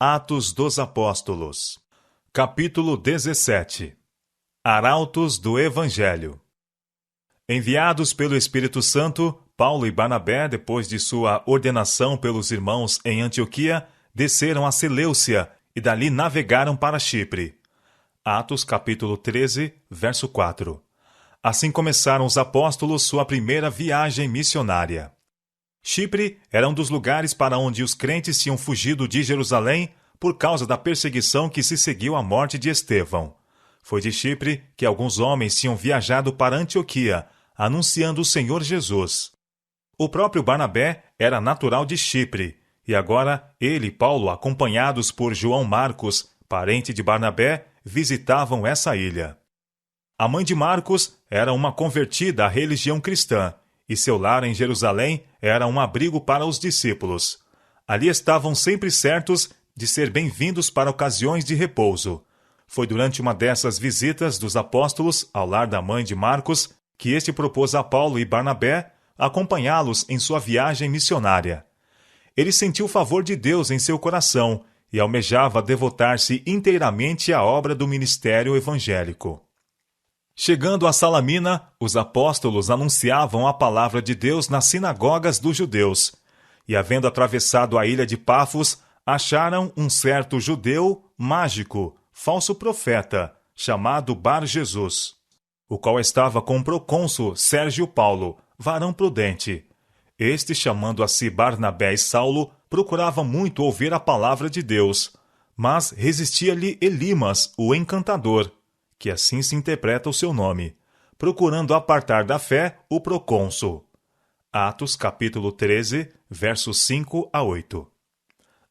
Atos dos Apóstolos. Capítulo 17. Arautos do Evangelho. Enviados pelo Espírito Santo, Paulo e Barnabé, depois de sua ordenação pelos irmãos em Antioquia, desceram a Seleucia e dali navegaram para Chipre. Atos capítulo 13, verso 4. Assim começaram os apóstolos sua primeira viagem missionária. Chipre era um dos lugares para onde os crentes tinham fugido de Jerusalém por causa da perseguição que se seguiu à morte de Estevão. Foi de Chipre que alguns homens tinham viajado para Antioquia, anunciando o Senhor Jesus. O próprio Barnabé era natural de Chipre, e agora ele e Paulo, acompanhados por João Marcos, parente de Barnabé, visitavam essa ilha. A mãe de Marcos era uma convertida à religião cristã, e seu lar em Jerusalém era um abrigo para os discípulos. Ali estavam sempre certos de ser bem-vindos para ocasiões de repouso. Foi durante uma dessas visitas dos apóstolos ao lar da mãe de Marcos que este propôs a Paulo e Barnabé acompanhá-los em sua viagem missionária. Ele sentiu o favor de Deus em seu coração e almejava devotar-se inteiramente à obra do ministério evangélico. Chegando a Salamina, os apóstolos anunciavam a palavra de Deus nas sinagogas dos judeus. E havendo atravessado a ilha de Pafos, acharam um certo judeu mágico, falso profeta, chamado Bar-Jesus, o qual estava com o procônsul Sérgio Paulo, varão prudente. Este, chamando a si Barnabé e Saulo, procurava muito ouvir a palavra de Deus, mas resistia-lhe Elimas, o encantador, que assim se interpreta o seu nome, procurando apartar da fé o procônsul. Atos capítulo 13, versos 5 a 8.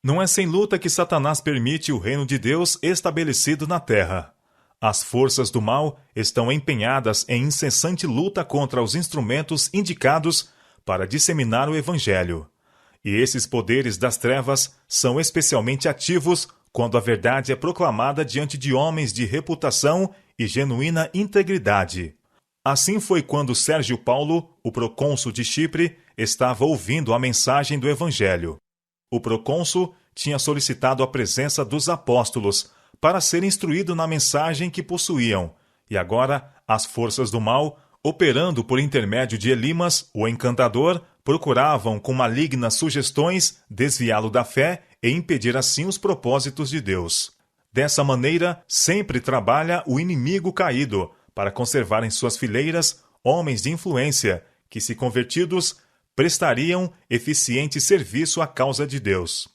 Não é sem luta que Satanás permite o reino de Deus estabelecido na terra. As forças do mal estão empenhadas em incessante luta contra os instrumentos indicados para disseminar o Evangelho. E esses poderes das trevas são especialmente ativos quando a verdade é proclamada diante de homens de reputação e genuína integridade. Assim foi quando Sérgio Paulo, o procônsul de Chipre, estava ouvindo a mensagem do Evangelho. O procônsul tinha solicitado a presença dos apóstolos para ser instruído na mensagem que possuíam, e agora as forças do mal, operando por intermédio de Elimas, o encantador, procuravam com malignas sugestões desviá-lo da fé e impedir assim os propósitos de Deus. Dessa maneira, sempre trabalha o inimigo caído para conservar em suas fileiras homens de influência que, se convertidos, prestariam eficiente serviço à causa de Deus.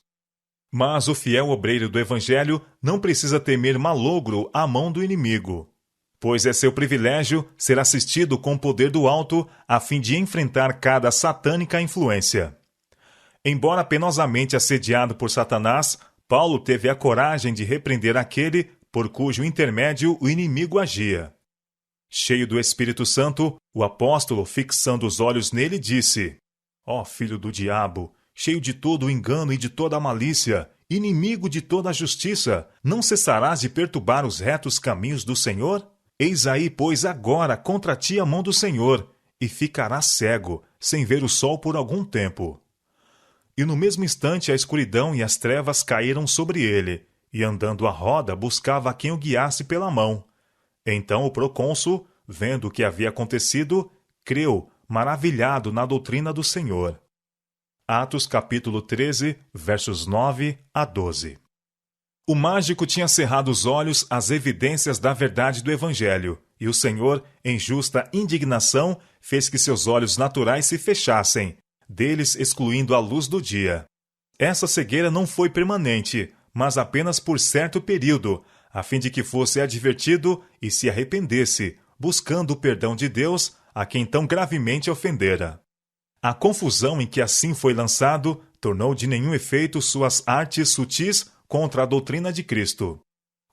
Mas o fiel obreiro do Evangelho não precisa temer malogro à mão do inimigo, pois é seu privilégio ser assistido com o poder do alto a fim de enfrentar cada satânica influência. Embora penosamente assediado por Satanás, Paulo teve a coragem de repreender aquele por cujo intermédio o inimigo agia. Cheio do Espírito Santo, o apóstolo, fixando os olhos nele, disse: Ó filho do diabo, cheio de todo o engano e de toda a malícia, inimigo de toda a justiça, não cessarás de perturbar os retos caminhos do Senhor? Eis aí, pois, agora contra ti a mão do Senhor, e ficarás cego, sem ver o sol por algum tempo. E no mesmo instante a escuridão e as trevas caíram sobre ele, e andando à roda buscava quem o guiasse pela mão. Então o procônsul, vendo o que havia acontecido, creu, maravilhado na doutrina do Senhor. Atos capítulo 13, versos 9 a 12. O mágico tinha cerrado os olhos às evidências da verdade do Evangelho, e o Senhor, em justa indignação, fez que seus olhos naturais se fechassem, deles excluindo a luz do dia. Essa cegueira não foi permanente, mas apenas por certo período, a fim de que fosse advertido e se arrependesse, buscando o perdão de Deus a quem tão gravemente ofendera. A confusão em que assim foi lançado tornou de nenhum efeito suas artes sutis contra a doutrina de Cristo.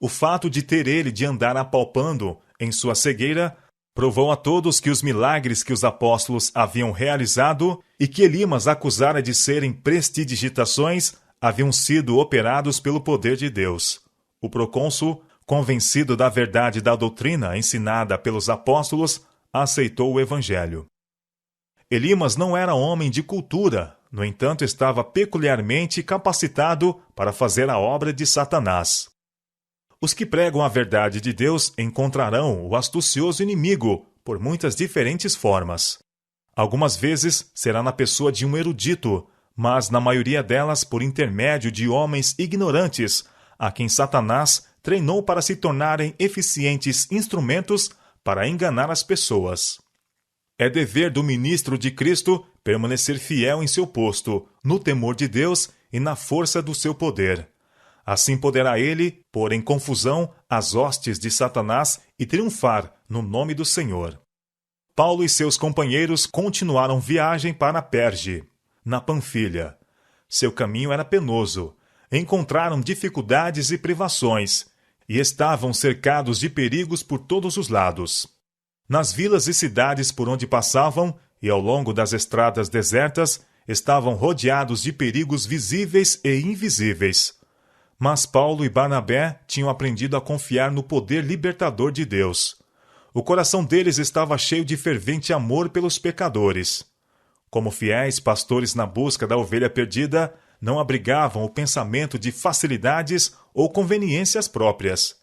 O fato de ter ele de andar apalpando em sua cegueira provou a todos que os milagres que os apóstolos haviam realizado e que Elimas acusara de serem prestidigitações haviam sido operados pelo poder de Deus. O procônsul, convencido da verdade da doutrina ensinada pelos apóstolos, aceitou o Evangelho. Elimas não era homem de cultura, No entanto, estava peculiarmente capacitado para fazer a obra de Satanás. Os que pregam a verdade de Deus encontrarão o astucioso inimigo por muitas diferentes formas. Algumas vezes será na pessoa de um erudito, mas na maioria delas por intermédio de homens ignorantes, a quem Satanás treinou para se tornarem eficientes instrumentos para enganar as pessoas. É dever do ministro de Cristo permanecer fiel em seu posto, no temor de Deus e na força do seu poder. Assim poderá ele pôr em confusão as hostes de Satanás e triunfar no nome do Senhor. Paulo e seus companheiros continuaram viagem para Perge, na Panfilha. Seu caminho era penoso. Encontraram dificuldades e privações, e estavam cercados de perigos por todos os lados. Nas vilas e cidades por onde passavam, e ao longo das estradas desertas, estavam rodeados de perigos visíveis e invisíveis. Mas Paulo e Barnabé tinham aprendido a confiar no poder libertador de Deus. O coração deles estava cheio de fervente amor pelos pecadores. Como fiéis pastores na busca da ovelha perdida, não abrigavam o pensamento de facilidades ou conveniências próprias.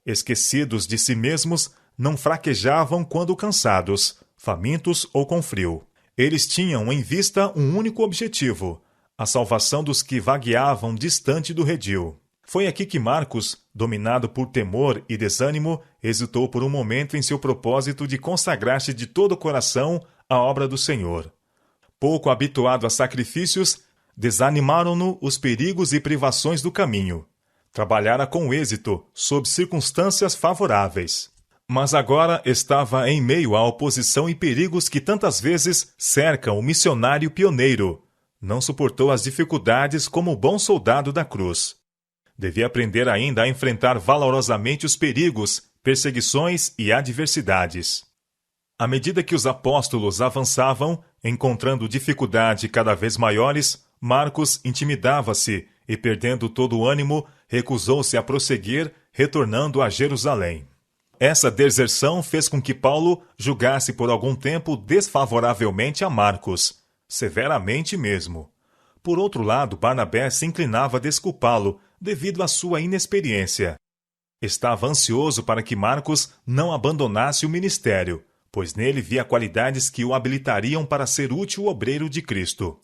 Esquecidos de si mesmos, não fraquejavam quando cansados, famintos ou com frio. Eles tinham em vista um único objetivo: a salvação dos que vagueavam distante do redil. Foi aqui que Marcos, dominado por temor e desânimo, hesitou por um momento em seu propósito de consagrar-se de todo o coração à obra do Senhor. Pouco habituado a sacrifícios, desanimaram-no os perigos e privações do caminho. Trabalhara com êxito, sob circunstâncias favoráveis. Mas agora estava em meio à oposição e perigos que tantas vezes cercam o missionário pioneiro. Não suportou as dificuldades como bom soldado da cruz. Devia aprender ainda a enfrentar valorosamente os perigos, perseguições e adversidades. À medida que os apóstolos avançavam, encontrando dificuldade cada vez maiores, Marcos intimidava-se e, perdendo todo o ânimo, recusou-se a prosseguir, retornando a Jerusalém. Essa deserção fez com que Paulo julgasse por algum tempo desfavoravelmente a Marcos, severamente mesmo. Por outro lado, Barnabé se inclinava a desculpá-lo devido à sua inexperiência. Estava ansioso para que Marcos não abandonasse o ministério, pois nele via qualidades que o habilitariam para ser útil obreiro de Cristo.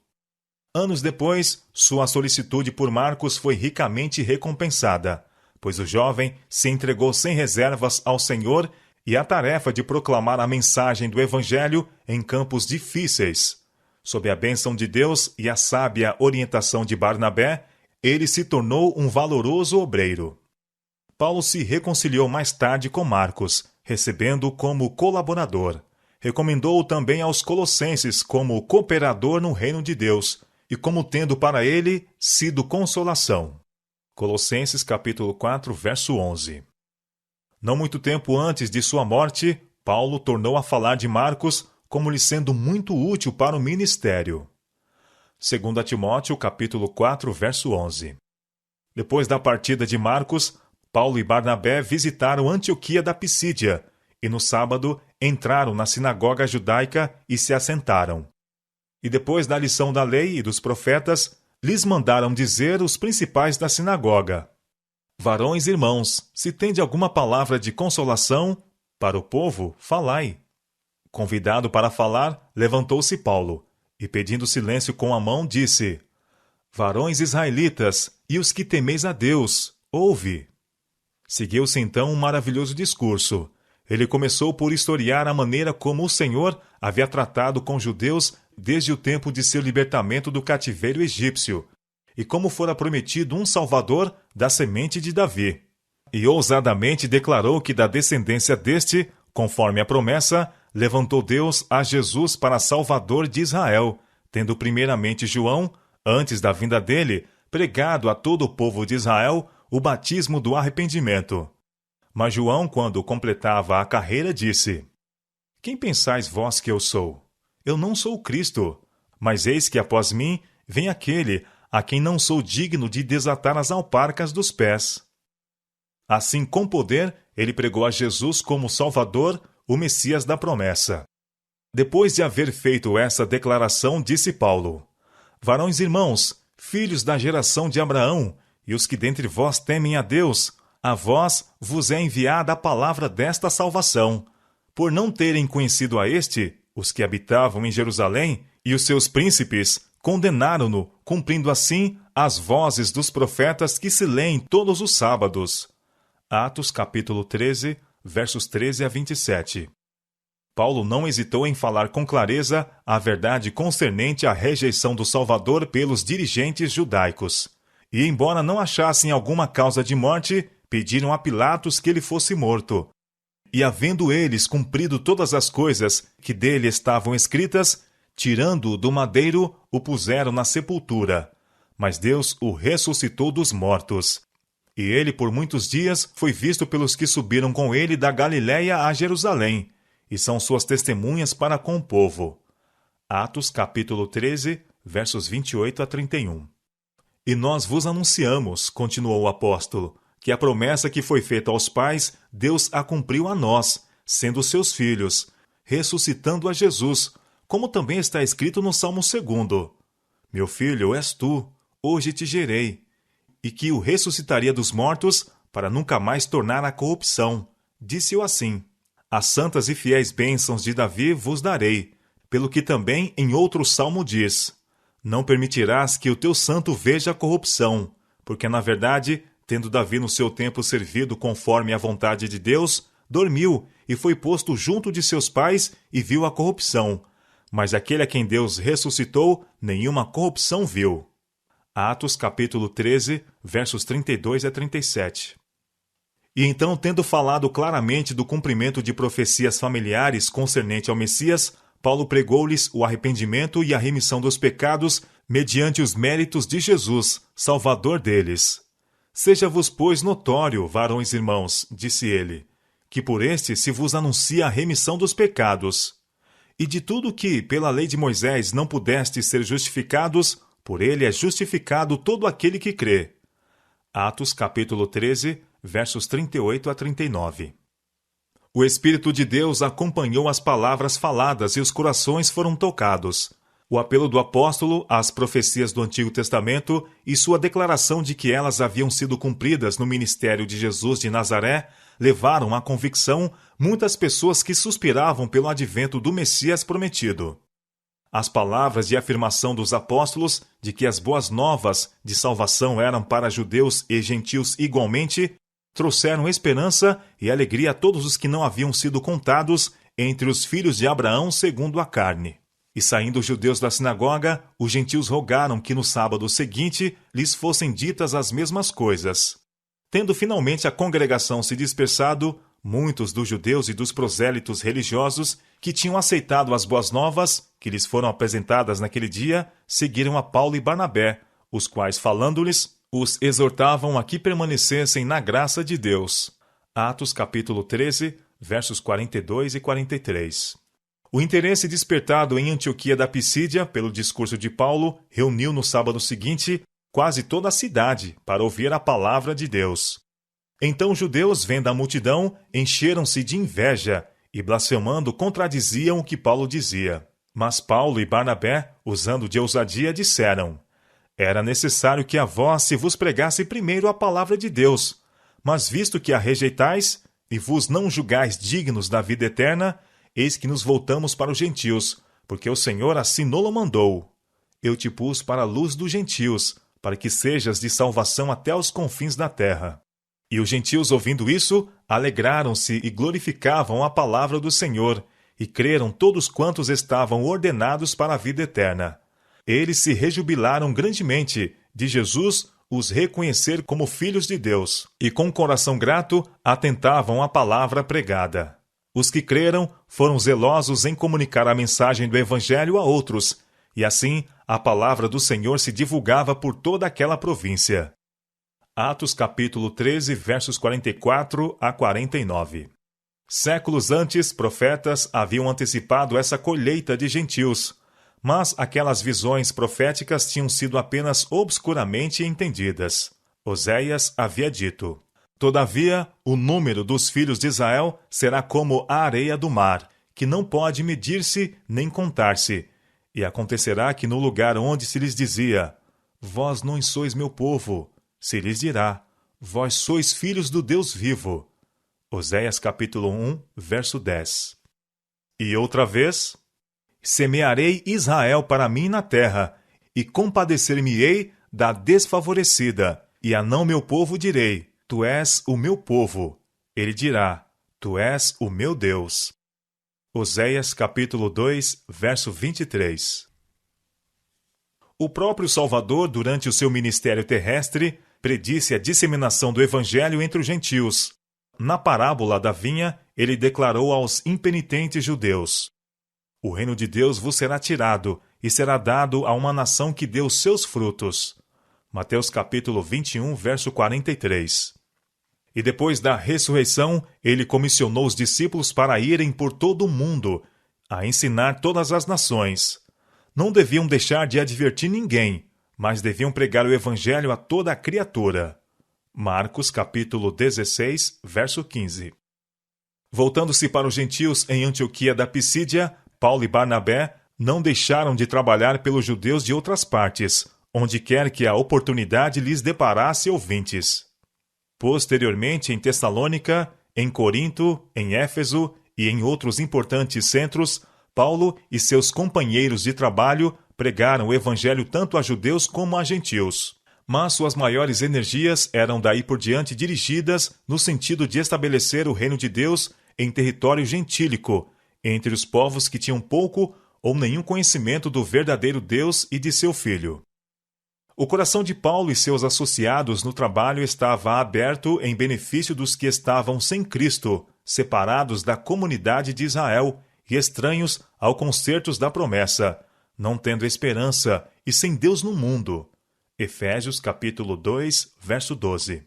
Anos depois, sua solicitude por Marcos foi ricamente recompensada, pois o jovem se entregou sem reservas ao Senhor e à tarefa de proclamar a mensagem do Evangelho em campos difíceis. Sob a bênção de Deus e a sábia orientação de Barnabé, ele se tornou um valoroso obreiro. Paulo se reconciliou mais tarde com Marcos, recebendo-o como colaborador. Recomendou-o também aos colossenses como cooperador no reino de Deus e como tendo para ele sido consolação. Colossenses capítulo 4, verso 11. Não muito tempo antes de sua morte, Paulo tornou a falar de Marcos como lhe sendo muito útil para o ministério. 2 Timóteo capítulo 4, verso 11. Depois da partida de Marcos, Paulo e Barnabé visitaram Antioquia da Pisídia e no sábado entraram na sinagoga judaica e se assentaram. E depois da lição da lei e dos profetas, lhes mandaram dizer os principais da sinagoga: Varões e irmãos, se tende alguma palavra de consolação para o povo, falai. Convidado para falar, levantou-se Paulo e, pedindo silêncio com a mão, disse: Varões israelitas e os que temeis a Deus, ouve. Seguiu-se então um maravilhoso discurso. Ele começou por historiar a maneira como o Senhor havia tratado com os judeus desde o tempo de seu libertamento do cativeiro egípcio, e como fora prometido um Salvador da semente de Davi. E ousadamente declarou que da descendência deste, conforme a promessa, levantou Deus a Jesus para Salvador de Israel, tendo primeiramente João, antes da vinda dele, pregado a todo o povo de Israel o batismo do arrependimento. Mas João, quando completava a carreira, disse: Quem pensais vós que eu sou? Eu não sou o Cristo, mas eis que após mim vem aquele a quem não sou digno de desatar as alparcas dos pés. Assim, com poder, ele pregou a Jesus como Salvador, o Messias da promessa. Depois de haver feito essa declaração, disse Paulo: varões irmãos, filhos da geração de Abraão, e os que dentre vós temem a Deus, a vós vos é enviada a palavra desta salvação. Por não terem conhecido a este, os que habitavam em Jerusalém e os seus príncipes condenaram-no, cumprindo assim as vozes dos profetas que se leem todos os sábados. Atos capítulo 13, versos 13 a 27. Paulo não hesitou em falar com clareza a verdade concernente à rejeição do Salvador pelos dirigentes judaicos. E, embora não achassem alguma causa de morte, pediram a Pilatos que ele fosse morto. E, havendo eles cumprido todas as coisas que dele estavam escritas, tirando-o do madeiro, o puseram na sepultura. Mas Deus o ressuscitou dos mortos. E ele, por muitos dias, foi visto pelos que subiram com ele da Galiléia a Jerusalém, e são suas testemunhas para com o povo. Atos capítulo 13, versos 28 a 31. E nós vos anunciamos, continuou o apóstolo, que a promessa que foi feita aos pais, Deus a cumpriu a nós, sendo seus filhos, ressuscitando a Jesus, como também está escrito no Salmo 2. Meu filho, és tu, hoje te gerei. E que o ressuscitaria dos mortos, para nunca mais tornar à corrupção. Disse-o assim: as santas e fiéis bênçãos de Davi vos darei, pelo que também em outro salmo diz: não permitirás que o teu santo veja a corrupção, porque na verdade, tendo Davi no seu tempo servido conforme a vontade de Deus, dormiu e foi posto junto de seus pais e viu a corrupção. Mas aquele a quem Deus ressuscitou, nenhuma corrupção viu. Atos capítulo 13, versos 32 a 37. E então, tendo falado claramente do cumprimento de profecias familiares concernente ao Messias, Paulo pregou-lhes o arrependimento e a remissão dos pecados mediante os méritos de Jesus, Salvador deles. Seja-vos, pois, notório, varões irmãos, disse ele, que por este se vos anuncia a remissão dos pecados. E de tudo que, pela lei de Moisés, não pudestes ser justificados, por ele é justificado todo aquele que crê. Atos capítulo 13, versos 38 a 39. O Espírito de Deus acompanhou as palavras faladas e os corações foram tocados. O apelo do apóstolo às profecias do Antigo Testamento e sua declaração de que elas haviam sido cumpridas no ministério de Jesus de Nazaré levaram à convicção muitas pessoas que suspiravam pelo advento do Messias prometido. As palavras de afirmação dos apóstolos de que as boas novas de salvação eram para judeus e gentios igualmente trouxeram esperança e alegria a todos os que não haviam sido contados entre os filhos de Abraão segundo a carne. E saindo os judeus da sinagoga, os gentios rogaram que no sábado seguinte lhes fossem ditas as mesmas coisas. Tendo finalmente a congregação se dispersado, muitos dos judeus e dos prosélitos religiosos que tinham aceitado as boas novas, que lhes foram apresentadas naquele dia, seguiram a Paulo e Barnabé, os quais, falando-lhes, os exortavam a que permanecessem na graça de Deus. Atos capítulo 13, versos 42 e 43. O interesse despertado em Antioquia da Pisídia pelo discurso de Paulo reuniu no sábado seguinte quase toda a cidade para ouvir a palavra de Deus. Então os judeus, vendo a multidão, encheram-se de inveja e, blasfemando, contradiziam o que Paulo dizia. Mas Paulo e Barnabé, usando de ousadia, disseram: era necessário que a vós se vos pregasse primeiro a palavra de Deus, mas visto que a rejeitais e vos não julgais dignos da vida eterna, eis que nos voltamos para os gentios, porque o Senhor assim nolo mandou. Eu te pus para a luz dos gentios, para que sejas de salvação até os confins da terra. E os gentios, ouvindo isso, alegraram-se e glorificavam a palavra do Senhor, e creram todos quantos estavam ordenados para a vida eterna. Eles se rejubilaram grandemente de Jesus os reconhecer como filhos de Deus, e com coração grato atentavam à palavra pregada. Os que creram foram zelosos em comunicar a mensagem do Evangelho a outros, e assim a palavra do Senhor se divulgava por toda aquela província. Atos capítulo 13, versos 44 a 49. Séculos antes, profetas haviam antecipado essa colheita de gentios, mas aquelas visões proféticas tinham sido apenas obscuramente entendidas. Oséias havia dito: todavia, o número dos filhos de Israel será como a areia do mar, que não pode medir-se nem contar-se. E acontecerá que no lugar onde se lhes dizia, vós não sois meu povo, se lhes dirá, vós sois filhos do Deus vivo. Oséias capítulo 1, verso 10. E outra vez, semearei Israel para mim na terra, e compadecer-me-ei da desfavorecida, e a não meu povo direi, tu és o meu povo. Ele dirá, tu és o meu Deus. Oséias capítulo 2, verso 23. O próprio Salvador, durante o seu ministério terrestre, predisse a disseminação do Evangelho entre os gentios. Na parábola da vinha, ele declarou aos impenitentes judeus, o reino de Deus vos será tirado, e será dado a uma nação que deu seus frutos. Mateus capítulo 21, verso 43. E depois da ressurreição, ele comissionou os discípulos para irem por todo o mundo, a ensinar todas as nações. Não deviam deixar de advertir ninguém, mas deviam pregar o evangelho a toda a criatura. Marcos capítulo 16, verso 15. Voltando-se para os gentios em Antioquia da Pisídia, Paulo e Barnabé não deixaram de trabalhar pelos judeus de outras partes, onde quer que a oportunidade lhes deparasse ouvintes. Posteriormente, em Tessalônica, em Corinto, em Éfeso e em outros importantes centros, Paulo e seus companheiros de trabalho pregaram o evangelho tanto a judeus como a gentios. Mas suas maiores energias eram daí por diante dirigidas no sentido de estabelecer o reino de Deus em território gentílico, entre os povos que tinham pouco ou nenhum conhecimento do verdadeiro Deus e de seu Filho. O coração de Paulo e seus associados no trabalho estava aberto em benefício dos que estavam sem Cristo, separados da comunidade de Israel e estranhos ao concertos da promessa, não tendo esperança e sem Deus no mundo. Efésios capítulo 2, verso 12.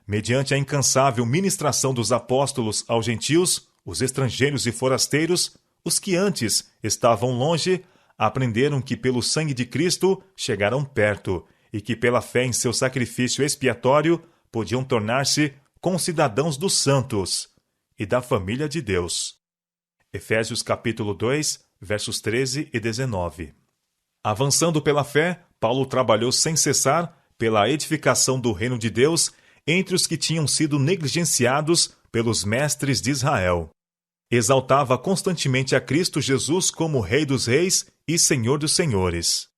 Mediante a incansável ministração dos apóstolos aos gentios, os estrangeiros e forasteiros, os que antes estavam longe, aprenderam que pelo sangue de Cristo chegaram perto e que pela fé em seu sacrifício expiatório podiam tornar-se concidadãos dos santos e da família de Deus. Efésios capítulo 2, versos 13 e 19. Avançando pela fé, Paulo trabalhou sem cessar pela edificação do reino de Deus entre os que tinham sido negligenciados pelos mestres de Israel. Exaltava constantemente a Cristo Jesus como Rei dos Reis e Senhor dos Senhores.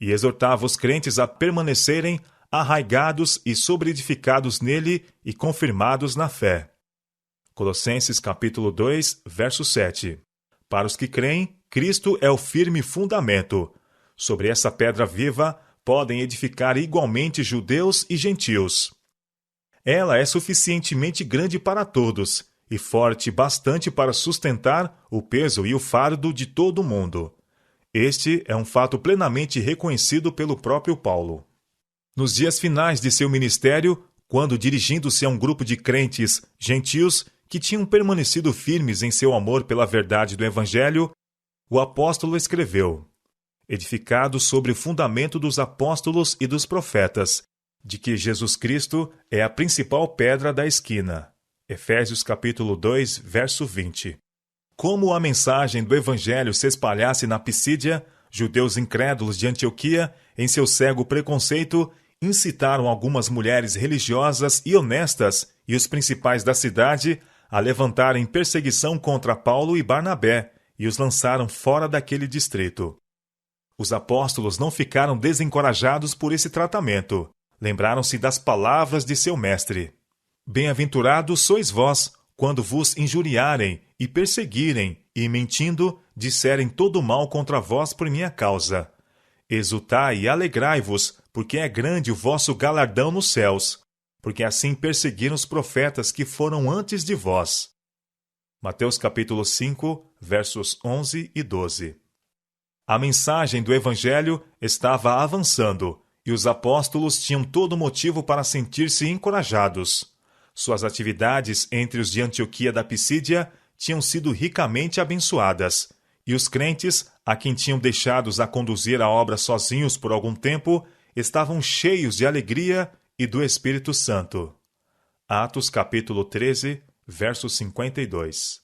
E exortava os crentes a permanecerem arraigados e sobreedificados nele e confirmados na fé. Colossenses capítulo 2, verso 7. Para os que creem, Cristo é o firme fundamento. Sobre essa pedra viva podem edificar igualmente judeus e gentios. Ela é suficientemente grande para todos e forte bastante para sustentar o peso e o fardo de todo o mundo. Este é um fato plenamente reconhecido pelo próprio Paulo. Nos dias finais de seu ministério, quando dirigindo-se a um grupo de crentes gentios que tinham permanecido firmes em seu amor pela verdade do Evangelho, o apóstolo escreveu: edificado sobre o fundamento dos apóstolos e dos profetas, de que Jesus Cristo é a principal pedra da esquina. Efésios capítulo 2, verso 20. Como a mensagem do Evangelho se espalhasse na Pisídia, judeus incrédulos de Antioquia, em seu cego preconceito, incitaram algumas mulheres religiosas e honestas e os principais da cidade a levantarem perseguição contra Paulo e Barnabé e os lançaram fora daquele distrito. Os apóstolos não ficaram desencorajados por esse tratamento. Lembraram-se das palavras de seu mestre. Bem-aventurados sois vós, quando vos injuriarem e perseguirem, e mentindo, disserem todo mal contra vós por minha causa. Exultai e alegrai-vos, porque é grande o vosso galardão nos céus, porque assim perseguiram os profetas que foram antes de vós. Mateus capítulo 5, versos 11 e 12. A mensagem do Evangelho estava avançando, e os apóstolos tinham todo motivo para sentir-se encorajados. Suas atividades entre os de Antioquia da Pisídia tinham sido ricamente abençoadas, e os crentes, a quem tinham deixados a conduzir a obra sozinhos por algum tempo, estavam cheios de alegria e do Espírito Santo. Atos capítulo 13, verso 52.